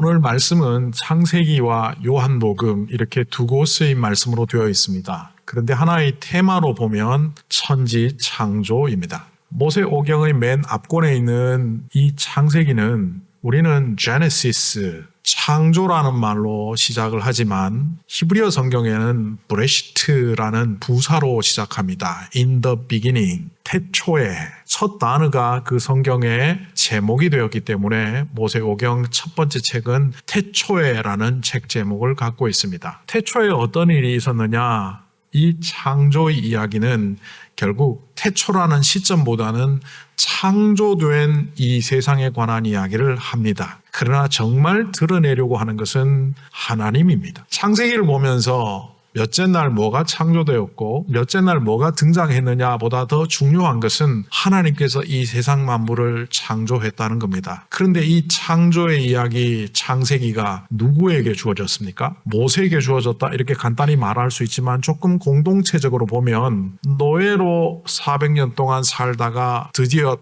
오늘 말씀은 창세기와 요한복음 이렇게 두 곳의 말씀으로 되어 있습니다. 그런데 하나의 테마로 보면 천지 창조입니다. 모세오경의 맨 앞권에 있는 이 창세기는 우리는 제네시스, 창조라는 말로 시작을 하지만 히브리어 성경에는 브레시트라는 부사로 시작합니다. In the beginning, 태초에. 첫 단어가 그 성경의 제목이 되었기 때문에 모세오경 첫 번째 책은 태초에라는 책 제목을 갖고 있습니다. 태초에 어떤 일이 있었느냐? 이 창조의 이야기는 결국 태초라는 시점보다는 창조된 이 세상에 관한 이야기를 합니다. 그러나 정말 드러내려고 하는 것은 하나님입니다. 창세기를 보면서 몇째 날 뭐가 창조되었고 몇째 날 뭐가 등장했느냐보다 더 중요한 것은 하나님께서 이 세상 만물을 창조했다는 겁니다. 그런데 이 창조의 이야기 창세기가 누구에게 주어졌습니까? 모세에게 주어졌다 이렇게 간단히 말할 수 있지만 조금 공동체적으로 보면 노예로 400년 동안 살다가 드디어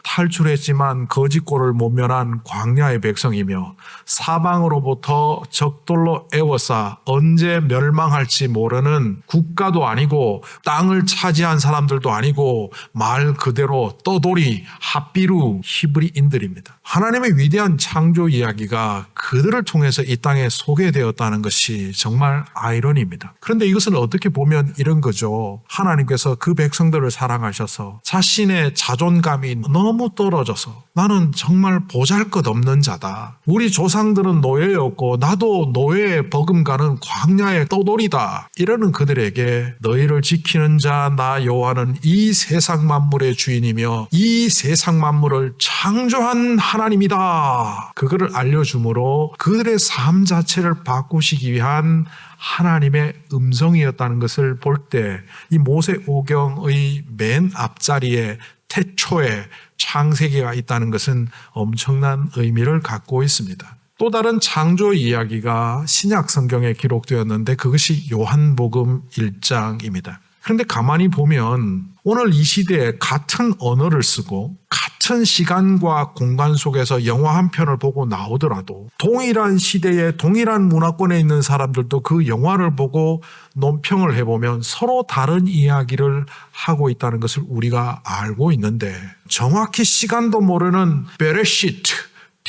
탈출했지만 거짓골을 모면한 광야의 백성이며 사방으로부터 적돌로 에워싸 언제 멸망할지 모르는 국가도 아니고 땅을 차지한 사람들도 아니고 말 그대로 떠돌이 핫비루 히브리인들입니다. 하나님의 위대한 창조 이야기가 그들을 통해서 이 땅에 소개되었다는 것이 정말 아이러니입니다. 그런데 이것은 어떻게 보면 이런 거죠. 하나님께서 그 백성들을 사랑하셔서 자신의 자존감이 너무 떨어져서 나는 정말 보잘것없는 자다. 우리 조상들은 노예였고 나도 노예에 버금가는 광야의 떠돌이다. 이러는 그들에게 너희를 지키는 자 나 여호와는 이 세상 만물의 주인이며 이 세상 만물을 창조한 하나님이다. 그거를 알려주므로 그들의 삶 자체를 바꾸시기 위한 하나님의 음성이었다는 것을 볼 때 이 모세오경의 맨 앞자리에 태초에 창세기가 있다는 것은 엄청난 의미를 갖고 있습니다. 또 다른 창조 이야기가 신약 성경에 기록되었는데 그것이 요한복음 1장입니다. 그런데 가만히 보면 오늘 이 시대에 같은 언어를 쓰고 같은 시간과 공간 속에서 영화 한 편을 보고 나오더라도 동일한 시대에 동일한 문화권에 있는 사람들도 그 영화를 보고 논평을 해보면 서로 다른 이야기를 하고 있다는 것을 우리가 알고 있는데 정확히 시간도 모르는 베레시트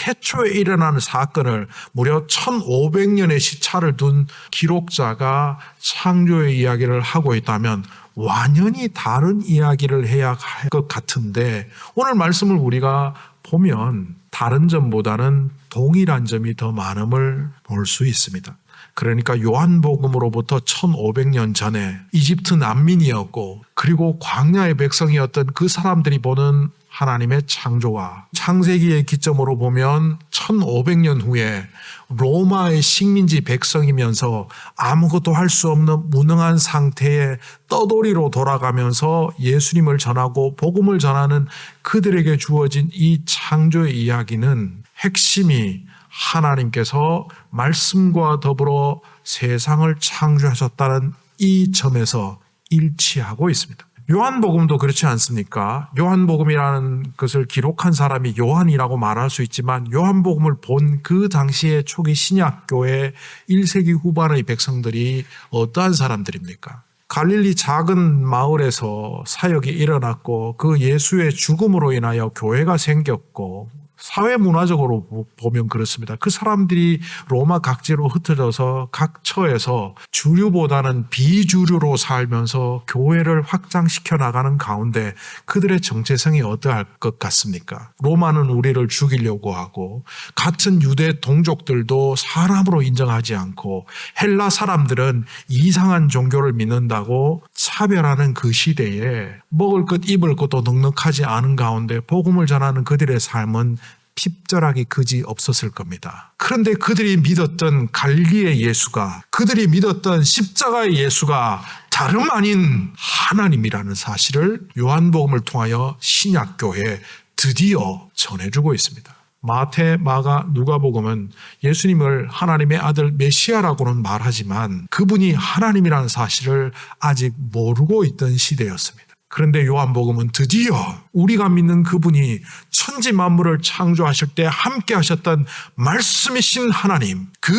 태초에 일어나는 사건을 무려 1500년의 시차를 둔 기록자가 창조의 이야기를 하고 있다면 완전히 다른 이야기를 해야 할 것 같은데 오늘 말씀을 우리가 보면 다른 점보다는 동일한 점이 더 많음을 볼 수 있습니다. 그러니까 요한복음으로부터 1500년 전에 이집트 난민이었고 그리고 광야의 백성이었던 그 사람들이 보는 하나님의 창조와 창세기의 기점으로 보면 1500년 후에 로마의 식민지 백성이면서 아무것도 할 수 없는 무능한 상태에 떠돌이로 돌아가면서 예수님을 전하고 복음을 전하는 그들에게 주어진 이 창조의 이야기는 핵심이 하나님께서 말씀과 더불어 세상을 창조하셨다는 이 점에서 일치하고 있습니다. 요한복음도 그렇지 않습니까? 요한복음이라는 것을 기록한 사람이 요한이라고 말할 수 있지만 요한복음을 본 그 당시의 초기 신약교회 1세기 후반의 백성들이 어떠한 사람들입니까? 갈릴리 작은 마을에서 사역이 일어났고 그 예수의 죽음으로 인하여 교회가 생겼고 사회문화적으로 보면 그렇습니다. 그 사람들이 로마 각지로 흩어져서 각 처에서 주류보다는 비주류로 살면서 교회를 확장시켜 나가는 가운데 그들의 정체성이 어떠할 것 같습니까? 로마는 우리를 죽이려고 하고 같은 유대 동족들도 사람으로 인정하지 않고 헬라 사람들은 이상한 종교를 믿는다고 차별하는 그 시대에 먹을 것 입을 것도 넉넉하지 않은 가운데 복음을 전하는 그들의 삶은 핍절하기 그지 없었을 겁니다. 그런데 그들이 믿었던 갈릴리의 예수가 그들이 믿었던 십자가의 예수가 다름 아닌 하나님이라는 사실을 요한복음을 통하여 신약교회에 드디어 전해주고 있습니다. 마태, 마가, 누가복음은 예수님을 하나님의 아들 메시아라고는 말하지만 그분이 하나님이라는 사실을 아직 모르고 있던 시대였습니다. 그런데 요한복음은 드디어 우리가 믿는 그분이 천지 만물을 창조하실 때 함께 하셨던 말씀이신 하나님, 그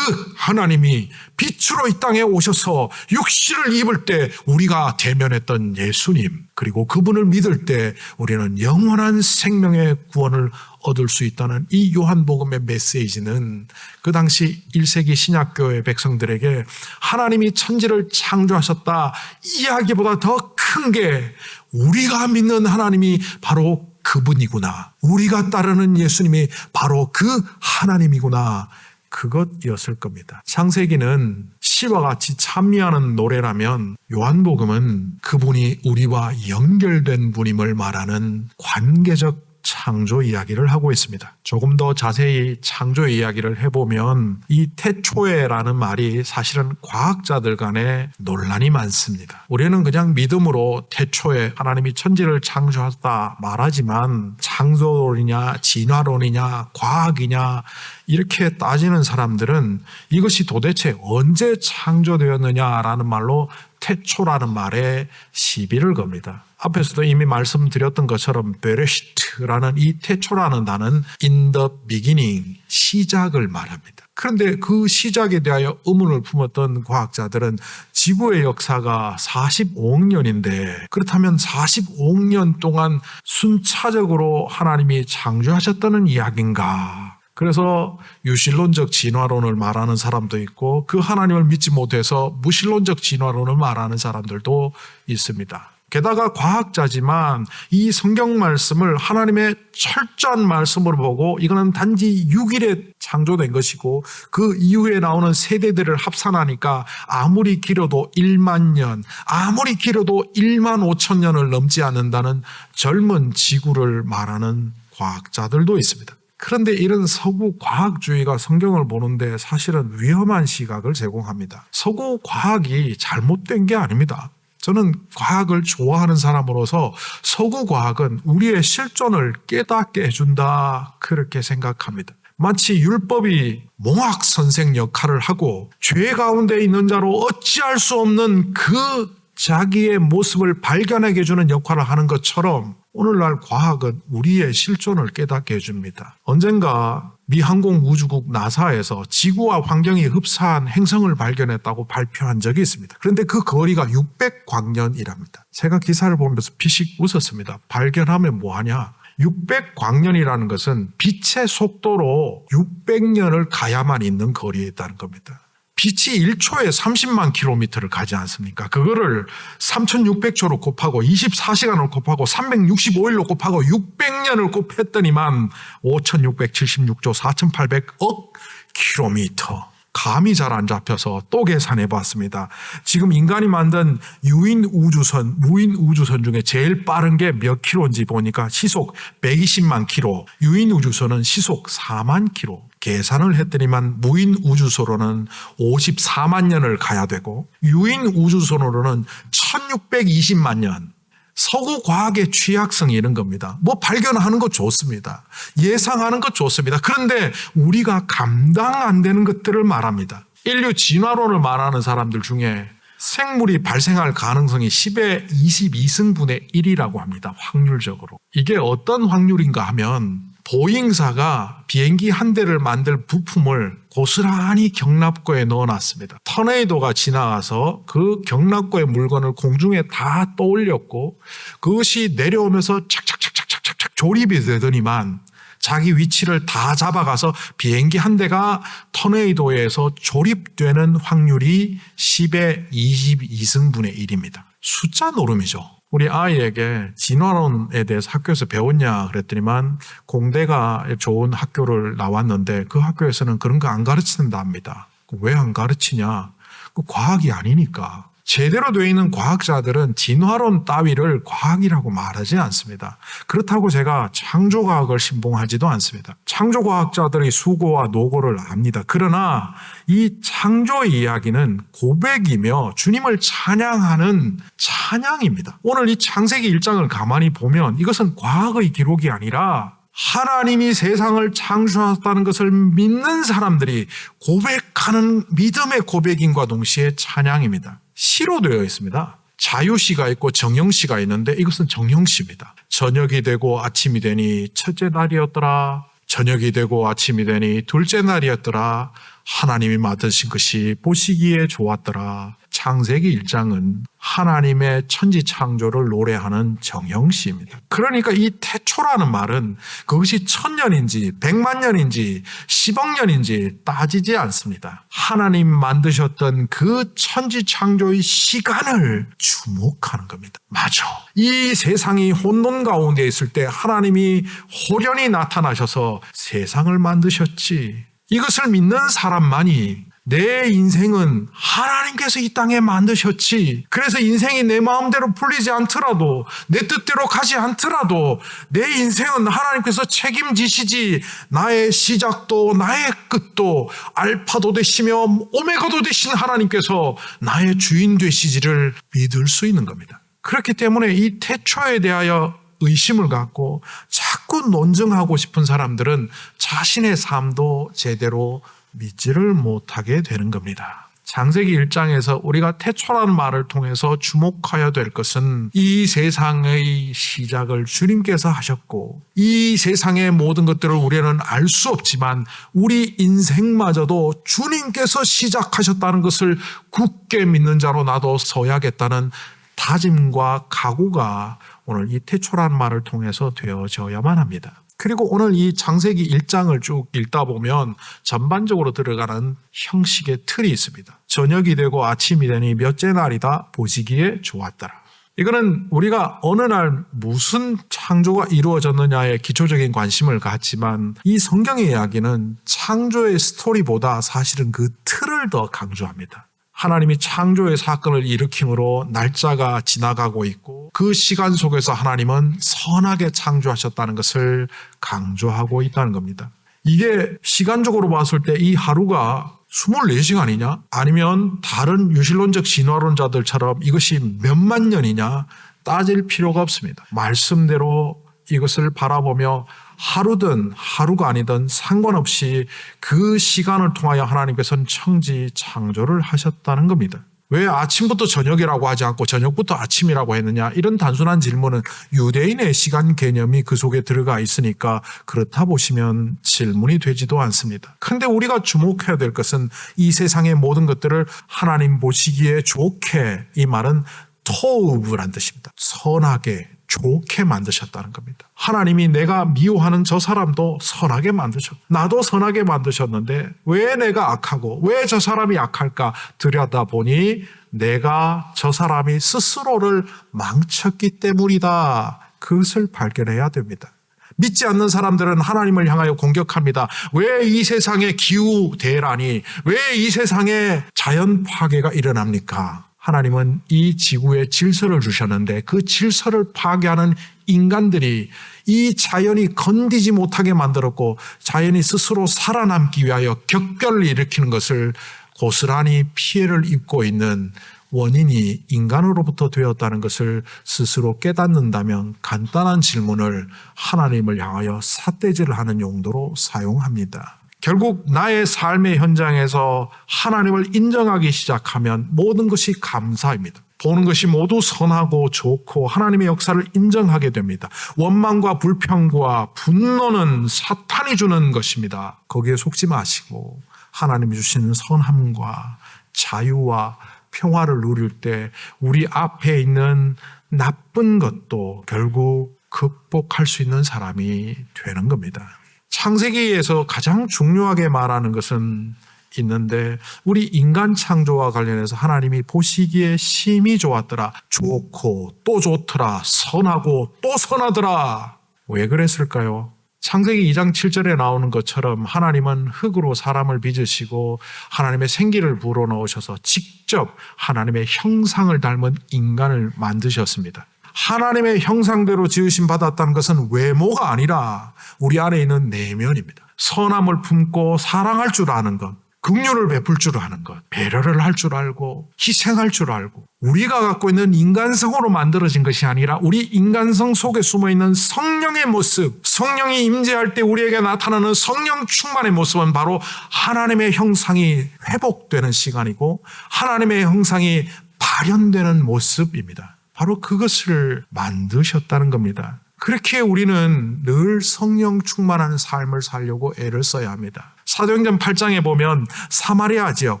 하나님이 빛으로 이 땅에 오셔서 육신을 입을 때 우리가 대면했던 예수님, 그리고 그분을 믿을 때 우리는 영원한 생명의 구원을 얻을 수 있다는 이 요한복음의 메시지는 그 당시 1세기 신약교회 백성들에게 하나님이 천지를 창조하셨다 이야기보다 더 큰 게 우리가 믿는 하나님이 바로 그분이구나, 우리가 따르는 예수님이 바로 그 하나님이구나, 그것이었을 겁니다. 창세기는 시와 같이 찬미하는 노래라면 요한복음은 그분이 우리와 연결된 분임을 말하는 관계적 창조 이야기를 하고 있습니다. 조금 더 자세히 창조 이야기를 해보면 이 태초에라는 말이 사실은 과학자들 간에 논란이 많습니다. 우리는 그냥 믿음으로 태초에 하나님이 천지를 창조하셨다 말하지만 창조론이냐 진화론이냐 과학이냐 이렇게 따지는 사람들은 이것이 도대체 언제 창조되었느냐라는 말로 태초라는 말에 시비를 겁니다. 앞에서도 이미 말씀드렸던 것처럼 베레시트라는 이 태초라는 단어는 in the beginning, 시작을 말합니다. 그런데 그 시작에 대하여 의문을 품었던 과학자들은 지구의 역사가 45억 년인데 그렇다면 45억 년 동안 순차적으로 하나님이 창조하셨다는 이야기인가? 그래서 유실론적 진화론을 말하는 사람도 있고 그 하나님을 믿지 못해서 무실론적 진화론을 말하는 사람들도 있습니다. 게다가 과학자지만 이 성경 말씀을 하나님의 철저한 말씀으로 보고 이거는 단지 6일에 창조된 것이고 그 이후에 나오는 세대들을 합산하니까 아무리 길어도 1만 년, 아무리 길어도 1만 5천 년을 넘지 않는다는 젊은 지구를 말하는 과학자들도 있습니다. 그런데 이런 서구 과학주의가 성경을 보는데 사실은 위험한 시각을 제공합니다. 서구 과학이 잘못된 게 아닙니다. 저는 과학을 좋아하는 사람으로서 서구 과학은 우리의 실존을 깨닫게 해준다, 그렇게 생각합니다. 마치 율법이 몽학 선생 역할을 하고 죄 가운데 있는 자로 어찌할 수 없는 그 자기의 모습을 발견하게 해주는 역할을 하는 것처럼 오늘날 과학은 우리의 실존을 깨닫게 해줍니다. 언젠가 미 항공우주국 나사에서 지구와 환경이 흡사한 행성을 발견했다고 발표한 적이 있습니다. 그런데 그 거리가 600광년이랍니다. 제가 기사를 보면서 피식 웃었습니다. 발견하면 뭐하냐? 600광년이라는 것은 빛의 속도로 600년을 가야만 있는 거리에 있다는 겁니다. 빛이 1초에 30만 킬로미터를 가지 않습니까? 그거를 3600초로 곱하고 24시간을 곱하고 365일로 곱하고 600년을 곱했더니만 5676조 4800억 킬로미터. 감이 잘 안 잡혀서 또 계산해 봤습니다. 지금 인간이 만든 유인 우주선, 무인 우주선 중에 제일 빠른 게 몇 킬로인지 보니까 시속 120만 킬로, 유인 우주선은 시속 4만 킬로. 계산을 했더니만 무인 우주선으로는 54만 년을 가야 되고 유인 우주선으로는 1620만 년. 서구 과학의 취약성이 이런 겁니다. 뭐 발견하는 것 좋습니다. 예상하는 것 좋습니다. 그런데 우리가 감당 안 되는 것들을 말합니다. 인류 진화론을 말하는 사람들 중에 생물이 발생할 가능성이 10의 22승분의 1이라고 합니다. 확률적으로. 이게 어떤 확률인가 하면 보잉사가 비행기 한 대를 만들 부품을 고스란히 경납고에 넣어놨습니다. 터네이도가 지나가서 그 경납고의 물건을 공중에 다 떠올렸고 그것이 내려오면서 착착착착착착 조립이 되더니만 자기 위치를 다 잡아가서 비행기 한 대가 터네이도에서 조립되는 확률이 10의 22승분의 1입니다. 숫자 노름이죠. 우리 아이에게 진화론에 대해서 학교에서 배웠냐 그랬더니만 공대가 좋은 학교를 나왔는데 그 학교에서는 그런 거 안 가르친다 합니다. 왜 안 가르치냐? 그 과학이 아니니까. 제대로 되어 있는 과학자들은 진화론 따위를 과학이라고 말하지 않습니다. 그렇다고 제가 창조과학을 신봉하지도 않습니다. 창조과학자들의 수고와 노고를 압니다. 그러나 이 창조 이야기는 고백이며 주님을 찬양하는 찬양입니다. 오늘 이 창세기 1장을 가만히 보면 이것은 과학의 기록이 아니라 하나님이 세상을 창조하셨다는 것을 믿는 사람들이 고백하는 믿음의 고백임과 동시에 찬양입니다. 시로 되어 있습니다. 자유시가 있고 정형시가 있는데 이것은 정형시입니다. 저녁이 되고 아침이 되니 첫째 날이었더라. 저녁이 되고 아침이 되니 둘째 날이었더라. 하나님이 만드신 것이 보시기에 좋았더라. 창세기 1장은 하나님의 천지 창조를 노래하는 정형시입니다. 그러니까 이 태초라는 말은 그것이 1000년인지 100만년인지 10억 년인지 따지지 않습니다. 하나님 만드셨던 그 천지 창조의 시간을 주목하는 겁니다. 맞아. 이 세상이 혼돈 가운데 있을 때 하나님이 호련히 나타나셔서 세상을 만드셨지. 이것을 믿는 사람만이 내 인생은 하나님께서 이 땅에 만드셨지. 그래서 인생이 내 마음대로 풀리지 않더라도 내 뜻대로 가지 않더라도 내 인생은 하나님께서 책임지시지. 나의 시작도 나의 끝도 알파도 되시며 오메가도 되신 하나님께서 나의 주인 되시지를 믿을 수 있는 겁니다. 그렇기 때문에 이 태초에 대하여 의심을 갖고 자꾸 논증하고 싶은 사람들은 자신의 삶도 제대로 믿지를 못하게 되는 겁니다. 창세기 1장에서 우리가 태초라는 말을 통해서 주목해야 될 것은 이 세상의 시작을 주님께서 하셨고 이 세상의 모든 것들을 우리는 알 수 없지만 우리 인생마저도 주님께서 시작하셨다는 것을 굳게 믿는 자로 나도 서야겠다는 다짐과 각오가 오늘 이 태초라는 말을 통해서 되어져야만 합니다. 그리고 오늘 이 창세기 1장을 쭉 읽다 보면 전반적으로 들어가는 형식의 틀이 있습니다. 저녁이 되고 아침이 되니 몇째 날이다 보시기에 좋았더라. 이거는 우리가 어느 날 무슨 창조가 이루어졌느냐에 기초적인 관심을 갖지만 이 성경의 이야기는 창조의 스토리보다 사실은 그 틀을 더 강조합니다. 하나님이 창조의 사건을 일으킴으로 날짜가 지나가고 있고 그 시간 속에서 하나님은 선하게 창조하셨다는 것을 강조하고 있다는 겁니다. 이게 시간적으로 봤을 때 이 하루가 24시간이냐? 아니면 다른 유실론적 진화론자들처럼 이것이 몇만 년이냐? 따질 필요가 없습니다. 말씀대로 이것을 바라보며 하루든 하루가 아니든 상관없이 그 시간을 통하여 하나님께서는 천지 창조를 하셨다는 겁니다. 왜 아침부터 저녁이라고 하지 않고 저녁부터 아침이라고 했느냐? 이런 단순한 질문은 유대인의 시간 개념이 그 속에 들어가 있으니까 그렇다 보시면 질문이 되지도 않습니다. 그런데 우리가 주목해야 될 것은 이 세상의 모든 것들을 하나님 보시기에 좋게, 이 말은 토우브란 뜻입니다. 선하게, 좋게 만드셨다는 겁니다. 하나님이 내가 미워하는 저 사람도 선하게 만드셨고 나도 선하게 만드셨는데 왜 내가 악하고 왜 저 사람이 악할까 들여다보니 내가 저 사람이 스스로를 망쳤기 때문이다. 그것을 발견해야 됩니다. 믿지 않는 사람들은 하나님을 향하여 공격합니다. 왜 이 세상에 기후대란이, 왜 이 세상에 자연 파괴가 일어납니까? 하나님은 이 지구에 질서를 주셨는데 그 질서를 파괴하는 인간들이 이 자연이 건디지 못하게 만들었고 자연이 스스로 살아남기 위하여 격변을 일으키는 것을 고스란히 피해를 입고 있는 원인이 인간으로부터 되었다는 것을 스스로 깨닫는다면 간단한 질문을 하나님을 향하여 삿대질을 하는 용도로 사용합니다. 결국 나의 삶의 현장에서 하나님을 인정하기 시작하면 모든 것이 감사입니다. 보는 것이 모두 선하고 좋고 하나님의 역사를 인정하게 됩니다. 원망과 불평과 분노는 사탄이 주는 것입니다. 거기에 속지 마시고 하나님이 주시는 선함과 자유와 평화를 누릴 때 우리 앞에 있는 나쁜 것도 결국 극복할 수 있는 사람이 되는 겁니다. 창세기에서 가장 중요하게 말하는 것은 있는데 우리 인간 창조와 관련해서 하나님이 보시기에 심히 좋았더라. 좋고 또 좋더라. 선하고 또 선하더라. 왜 그랬을까요? 창세기 2장 7절에 나오는 것처럼 하나님은 흙으로 사람을 빚으시고 하나님의 생기를 불어넣으셔서 직접 하나님의 형상을 닮은 인간을 만드셨습니다. 하나님의 형상대로 지으심 받았다는 것은 외모가 아니라 우리 안에 있는 내면입니다. 선함을 품고 사랑할 줄 아는 것, 긍휼을 베풀 줄 아는 것, 배려를 할 줄 알고 희생할 줄 알고 우리가 갖고 있는 인간성으로 만들어진 것이 아니라 우리 인간성 속에 숨어있는 성령의 모습, 성령이 임재할 때 우리에게 나타나는 성령 충만의 모습은 바로 하나님의 형상이 회복되는 시간이고 하나님의 형상이 발현되는 모습입니다. 바로 그것을 만드셨다는 겁니다. 그렇게 우리는 늘 성령 충만한 삶을 살려고 애를 써야 합니다. 사도행전 8장에 보면 사마리아 지역,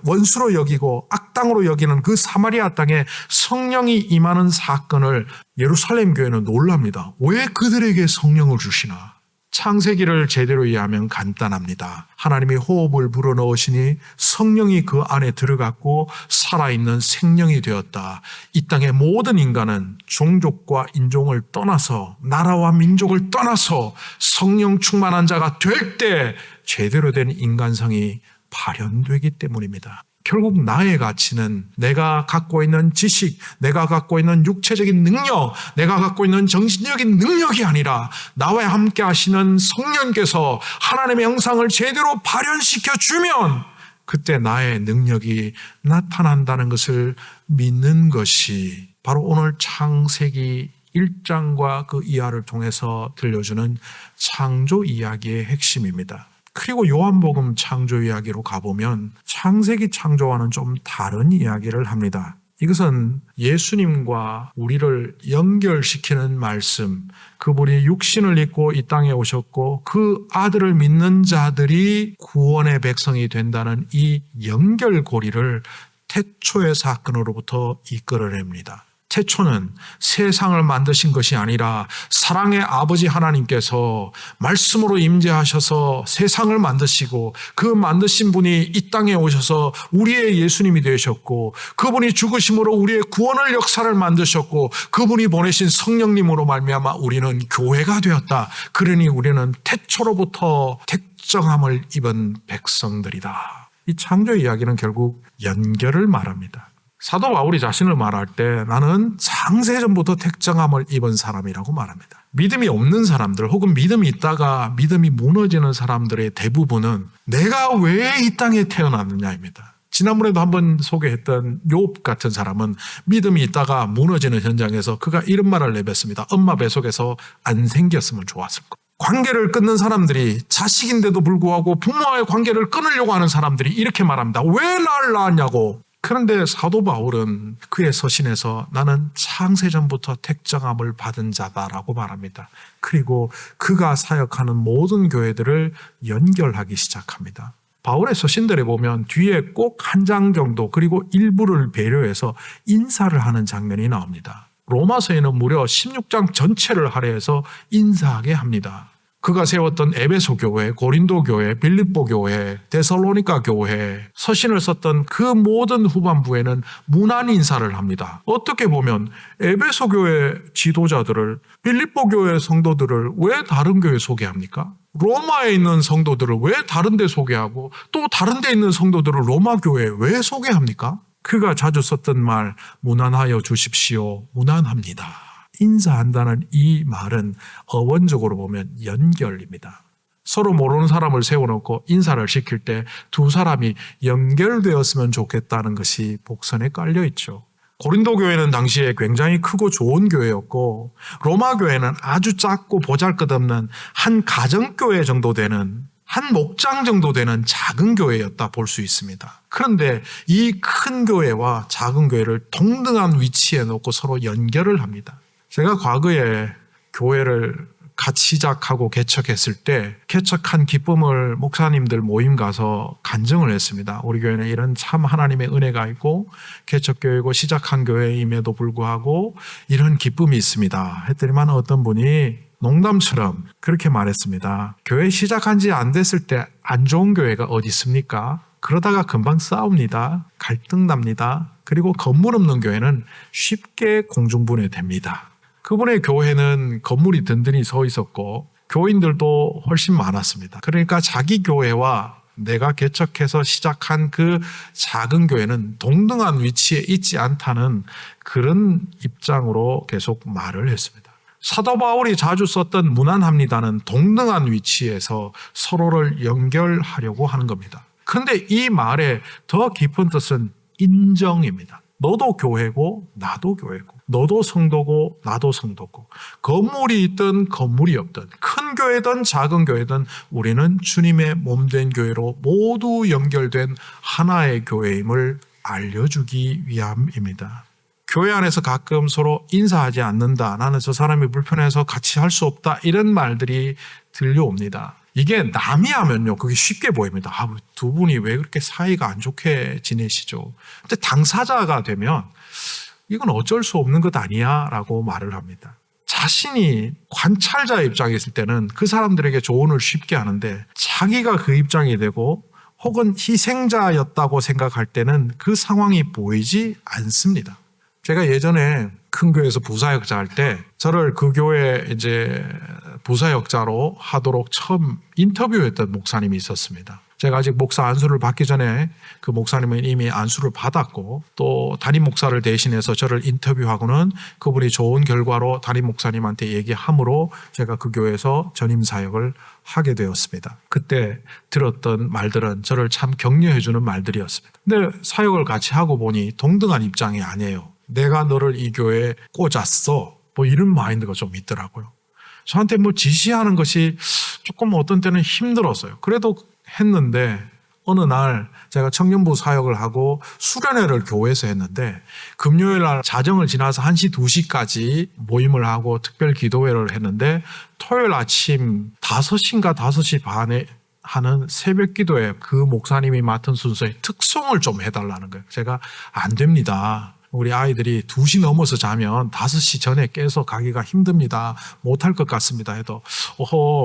원수로 여기고 악당으로 여기는 그 사마리아 땅에 성령이 임하는 사건을 예루살렘 교회는 놀랍니다. 왜 그들에게 성령을 주시나? 창세기를 제대로 이해하면 간단합니다. 하나님이 호흡을 불어넣으시니 성령이 그 안에 들어갔고 살아있는 생명이 되었다. 이 땅의 모든 인간은 종족과 인종을 떠나서, 나라와 민족을 떠나서 성령 충만한 자가 될 때 제대로 된 인간성이 발현되기 때문입니다. 결국 나의 가치는 내가 갖고 있는 지식, 내가 갖고 있는 육체적인 능력, 내가 갖고 있는 정신적인 능력이 아니라 나와 함께 하시는 성령께서 하나님의 형상을 제대로 발현시켜 주면 그때 나의 능력이 나타난다는 것을 믿는 것이 바로 오늘 창세기 1장과 그 이하를 통해서 들려주는 창조 이야기의 핵심입니다. 그리고 요한복음 창조 이야기로 가보면 창세기 창조와는 좀 다른 이야기를 합니다. 이것은 예수님과 우리를 연결시키는 말씀, 그분이 육신을 입고 이 땅에 오셨고 그 아들을 믿는 자들이 구원의 백성이 된다는 이 연결고리를 태초의 사건으로부터 이끌어냅니다. 태초는 세상을 만드신 것이 아니라 사랑의 아버지 하나님께서 말씀으로 임재하셔서 세상을 만드시고 그 만드신 분이 이 땅에 오셔서 우리의 예수님이 되셨고 그분이 죽으심으로 우리의 구원의 역사를 만드셨고 그분이 보내신 성령님으로 말미암아 우리는 교회가 되었다. 그러니 우리는 태초로부터 택정함을 입은 백성들이다. 이 창조 이야기는 결국 연결을 말합니다. 사도 바울이 자신을 말할 때 나는 창세전부터 택정함을 입은 사람이라고 말합니다. 믿음이 없는 사람들 혹은 믿음이 있다가 믿음이 무너지는 사람들의 대부분은 내가 왜 이 땅에 태어났느냐입니다. 지난번에도 한번 소개했던 욥 같은 사람은 믿음이 있다가 무너지는 현장에서 그가 이런 말을 내뱉습니다. 엄마 뱃속에서 안 생겼으면 좋았을 것. 관계를 끊는 사람들이 자식인데도 불구하고 부모와의 관계를 끊으려고 하는 사람들이 이렇게 말합니다. 왜 날 낳았냐고. 그런데 사도 바울은 그의 서신에서 나는 창세전부터 택정함을 받은 자다라고 말합니다. 그리고 그가 사역하는 모든 교회들을 연결하기 시작합니다. 바울의 서신들에 보면 뒤에 꼭 한 장 정도 그리고 일부를 배려해서 인사를 하는 장면이 나옵니다. 로마서에는 무려 16장 전체를 할애해서 인사하게 합니다. 그가 세웠던 에베소 교회, 고린도 교회, 빌립보 교회, 데살로니가 교회, 서신을 썼던 그 모든 후반부에는 문안 인사를 합니다. 어떻게 보면 에베소 교회 지도자들을, 빌립보 교회 성도들을 왜 다른 교회 소개합니까? 로마에 있는 성도들을 왜 다른 데 소개하고 또 다른 데 있는 성도들을 로마 교회에 왜 소개합니까? 그가 자주 썼던 말, 문안하여 주십시오. 문안합니다. 인사한다는 이 말은 어원적으로 보면 연결입니다. 서로 모르는 사람을 세워놓고 인사를 시킬 때 두 사람이 연결되었으면 좋겠다는 것이 복선에 깔려있죠. 고린도 교회는 당시에 굉장히 크고 좋은 교회였고 로마 교회는 아주 작고 보잘것없는 한 가정교회 정도 되는 한 목장 정도 되는 작은 교회였다 볼 수 있습니다. 그런데 이 큰 교회와 작은 교회를 동등한 위치에 놓고 서로 연결을 합니다. 제가 과거에 교회를 같이 시작하고 개척했을 때 개척한 기쁨을 목사님들 모임 가서 간증을 했습니다. 우리 교회는 이런 참 하나님의 은혜가 있고 개척교회고 시작한 교회임에도 불구하고 이런 기쁨이 있습니다. 했더니만 어떤 분이 농담처럼 그렇게 말했습니다. 교회 시작한 지 안 됐을 때 안 좋은 교회가 어디 있습니까? 그러다가 금방 싸웁니다. 갈등 납니다. 그리고 건물 없는 교회는 쉽게 공중분해됩니다. 그분의 교회는 건물이 든든히 서 있었고 교인들도 훨씬 많았습니다. 그러니까 자기 교회와 내가 개척해서 시작한 그 작은 교회는 동등한 위치에 있지 않다는 그런 입장으로 계속 말을 했습니다. 사도 바울이 자주 썼던 문안합니다는 동등한 위치에서 서로를 연결하려고 하는 겁니다. 그런데 이 말의 더 깊은 뜻은 인정입니다. 너도 교회고 나도 교회고 너도 성도고 나도 성도고 건물이 있든 건물이 없든 큰 교회든 작은 교회든 우리는 주님의 몸된 교회로 모두 연결된 하나의 교회임을 알려주기 위함입니다. 교회 안에서 가끔 서로 인사하지 않는다. 나는 저 사람이 불편해서 같이 할 수 없다. 이런 말들이 들려옵니다. 이게 남이 하면요, 그게 쉽게 보입니다. 두 분이 왜 그렇게 사이가 안 좋게 지내시죠? 근데 당사자가 되면 이건 어쩔 수 없는 것 아니야 라고 말을 합니다. 자신이 관찰자 입장에 있을 때는 그 사람들에게 조언을 쉽게 하는데 자기가 그 입장이 되고 혹은 희생자였다고 생각할 때는 그 상황이 보이지 않습니다. 제가 예전에 큰 교회에서 부사역자 할 때 저를 그 교회 이제 부사역자로 하도록 처음 인터뷰했던 목사님이 있었습니다. 제가 아직 목사 안수를 받기 전에 그 목사님은 이미 안수를 받았고 또 담임 목사를 대신해서 저를 인터뷰하고는 그분이 좋은 결과로 담임 목사님한테 얘기함으로 제가 그 교회에서 전임 사역을 하게 되었습니다. 그때 들었던 말들은 저를 참 격려해 주는 말들이었습니다. 근데 사역을 같이 하고 보니 동등한 입장이 아니에요. 내가 너를 이 교회에 꽂았어. 뭐 이런 마인드가 좀 있더라고요. 저한테 뭐 지시하는 것이 조금 어떤 때는 힘들었어요. 그래도 했는데 어느 날 제가 청년부 사역을 하고 수련회를 교회에서 했는데 금요일 날 자정을 지나서 1시, 2시까지 모임을 하고 특별 기도회를 했는데 토요일 아침 5시인가 5시 반에 하는 새벽 기도회 그 목사님이 맡은 순서에 특송을 좀 해달라는 거예요. 제가 안 됩니다. 우리 아이들이 2시 넘어서 자면 5시 전에 깨서 가기가 힘듭니다. 못할 것 같습니다. 해도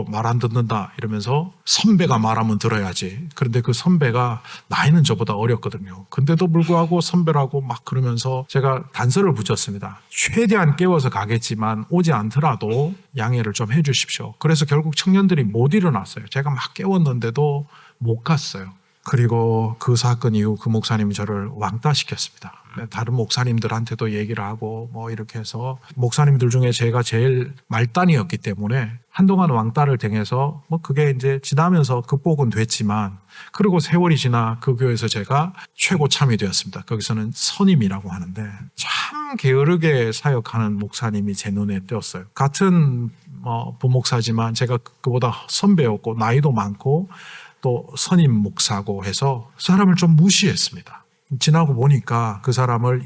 말 안 듣는다 이러면서 선배가 말하면 들어야지. 그런데 그 선배가 나이는 저보다 어렸거든요. 근데도 불구하고 선배라고 막 그러면서 제가 단서를 붙였습니다. 최대한 깨워서 가겠지만 오지 않더라도 양해를 좀 해 주십시오. 그래서 결국 청년들이 못 일어났어요. 제가 막 깨웠는데도 못 갔어요. 그리고 그 사건 이후 그 목사님이 저를 왕따시켰습니다. 다른 목사님들한테도 얘기를 하고 뭐 이렇게 해서 목사님들 중에 제가 제일 말단이었기 때문에 한동안 왕따를 당해서 뭐 그게 이제 지나면서 극복은 됐지만 그리고 세월이 지나 그 교회에서 제가 최고 참이 되었습니다. 거기서는 선임이라고 하는데 참 게으르게 사역하는 목사님이 제 눈에 띄었어요. 같은 부목사지만 제가 그보다 선배였고 나이도 많고 또 선임 목사고 해서 사람을 좀 무시했습니다. 지나고 보니까 그 사람을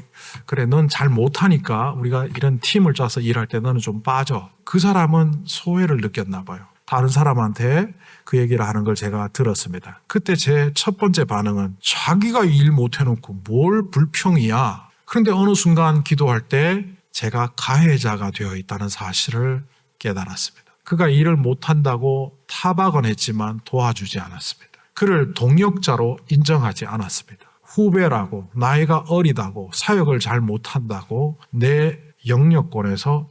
그래 넌 잘 못하니까 우리가 이런 팀을 짜서 일할 때 너는 좀 빠져. 그 사람은 소외를 느꼈나 봐요. 다른 사람한테 그 얘기를 하는 걸 제가 들었습니다. 그때 제 첫 번째 반응은 자기가 일 못해놓고 뭘 불평이야. 그런데 어느 순간 기도할 때 제가 가해자가 되어 있다는 사실을 깨달았습니다. 그가 일을 못한다고 타박은 했지만 도와주지 않았습니다. 그를 동역자로 인정하지 않았습니다. 후배라고 나이가 어리다고 사역을 잘 못한다고 내 영역권에서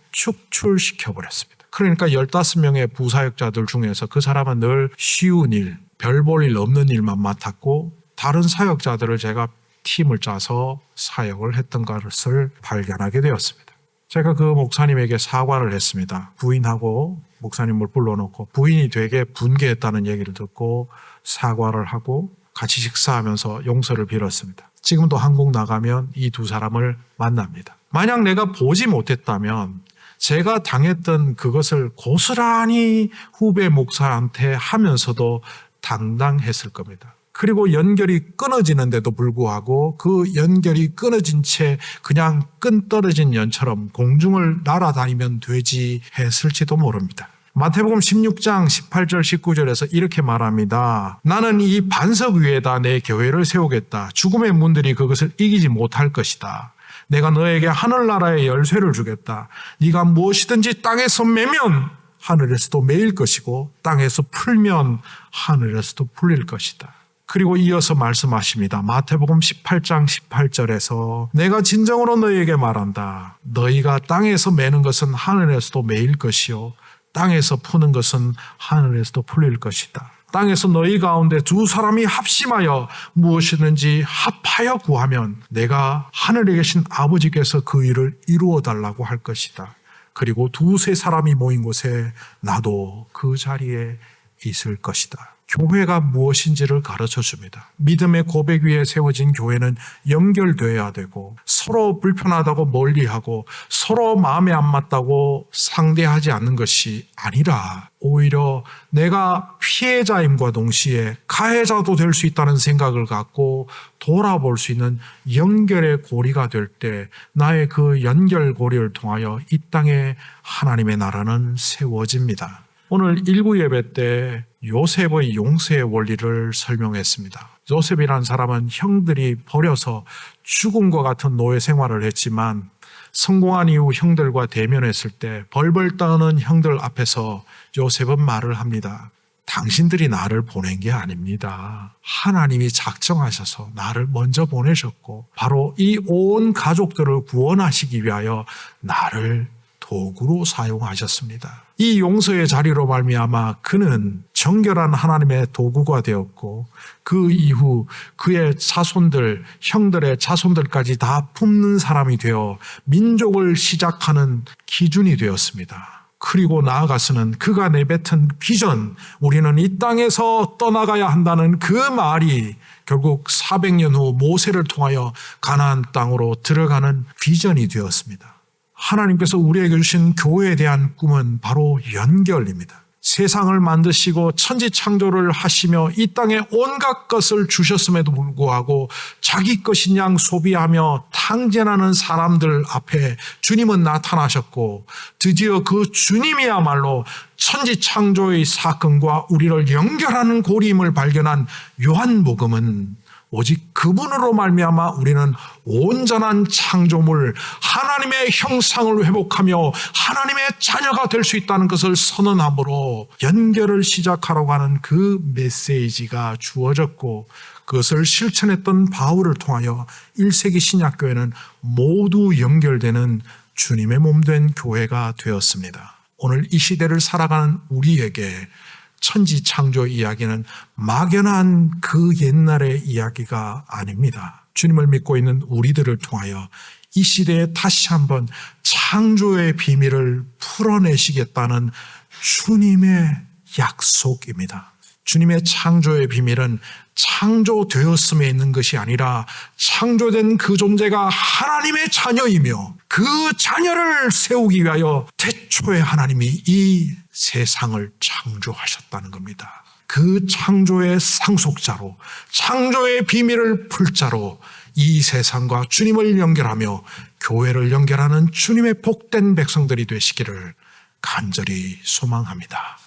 축출시켜버렸습니다. 그러니까 15명의 부사역자들 중에서 그 사람은 늘 쉬운 일, 별 볼 일 없는 일만 맡았고 다른 사역자들을 제가 팀을 짜서 사역을 했던 것을 발견하게 되었습니다. 제가 그 목사님에게 사과를 했습니다. 부인하고 목사님을 불러놓고 부인이 되게 분개했다는 얘기를 듣고 사과를 하고 같이 식사하면서 용서를 빌었습니다. 지금도 한국 나가면 이 두 사람을 만납니다. 만약 내가 보지 못했다면 제가 당했던 그것을 고스란히 후배 목사한테 하면서도 당당했을 겁니다. 그리고 연결이 끊어지는데도 불구하고 그 연결이 끊어진 채 그냥 끈 떨어진 연처럼 공중을 날아다니면 되지 했을지도 모릅니다. 마태복음 16장 18절 19절에서 이렇게 말합니다. 나는 이 반석 위에다 내 교회를 세우겠다. 죽음의 문들이 그것을 이기지 못할 것이다. 내가 너에게 하늘나라의 열쇠를 주겠다. 네가 무엇이든지 땅에서 매면 하늘에서도 매일 것이고 땅에서 풀면 하늘에서도 풀릴 것이다. 그리고 이어서 말씀하십니다. 마태복음 18장 18절에서 내가 진정으로 너희에게 말한다. 너희가 땅에서 매는 것은 하늘에서도 매일 것이요 땅에서 푸는 것은 하늘에서도 풀릴 것이다. 땅에서 너희 가운데 두 사람이 합심하여 무엇이든지 합하여 구하면 내가 하늘에 계신 아버지께서 그 일을 이루어 달라고 할 것이다. 그리고 두세 사람이 모인 곳에 나도 그 자리에 있을 것이다. 교회가 무엇인지를 가르쳐 줍니다. 믿음의 고백 위에 세워진 교회는 연결되어야 되고 서로 불편하다고 멀리하고 서로 마음에 안 맞다고 상대하지 않는 것이 아니라 오히려 내가 피해자임과 동시에 가해자도 될 수 있다는 생각을 갖고 돌아볼 수 있는 연결의 고리가 될 때 나의 그 연결고리를 통하여 이 땅에 하나님의 나라는 세워집니다. 오늘 일부 예배 때 요셉의 용서의 원리를 설명했습니다. 요셉이라는 사람은 형들이 버려서 죽음과 같은 노예 생활을 했지만 성공한 이후 형들과 대면했을 때 벌벌 떠는 형들 앞에서 요셉은 말을 합니다. 당신들이 나를 보낸 게 아닙니다. 하나님이 작정하셔서 나를 먼저 보내셨고 바로 이 온 가족들을 구원하시기 위하여 나를 도구로 사용하셨습니다. 이 용서의 자리로 말미암아 그는 정결한 하나님의 도구가 되었고 그 이후 그의 자손들, 형들의 자손들까지 다 품는 사람이 되어 민족을 시작하는 기준이 되었습니다. 그리고 나아가서는 그가 내뱉은 비전, 우리는 이 땅에서 떠나가야 한다는 그 말이 결국 400년 후 모세를 통하여 가나안 땅으로 들어가는 비전이 되었습니다. 하나님께서 우리에게 주신 교회에 대한 꿈은 바로 연결입니다. 세상을 만드시고 천지창조를 하시며 이 땅에 온갖 것을 주셨음에도 불구하고 자기 것인 양 소비하며 탕진하는 사람들 앞에 주님은 나타나셨고 드디어 그 주님이야말로 천지창조의 사건과 우리를 연결하는 고리임을 발견한 요한복음은 오직 그분으로 말미암아 우리는 온전한 창조물, 하나님의 형상을 회복하며 하나님의 자녀가 될 수 있다는 것을 선언함으로 연결을 시작하라고 하는 그 메시지가 주어졌고 그것을 실천했던 바울을 통하여 1세기 신약교회는 모두 연결되는 주님의 몸된 교회가 되었습니다. 오늘 이 시대를 살아가는 우리에게 천지창조 이야기는 막연한 그 옛날의 이야기가 아닙니다. 주님을 믿고 있는 우리들을 통하여 이 시대에 다시 한번 창조의 비밀을 풀어내시겠다는 주님의 약속입니다. 주님의 창조의 비밀은 창조되었음에 있는 것이 아니라 창조된 그 존재가 하나님의 자녀이며 그 자녀를 세우기 위하여 태초에 하나님이 이 세상을 창조하셨다는 겁니다. 그 창조의 상속자로 창조의 비밀을 풀 자로 이 세상과 주님을 연결하며 교회를 연결하는 주님의 복된 백성들이 되시기를 간절히 소망합니다.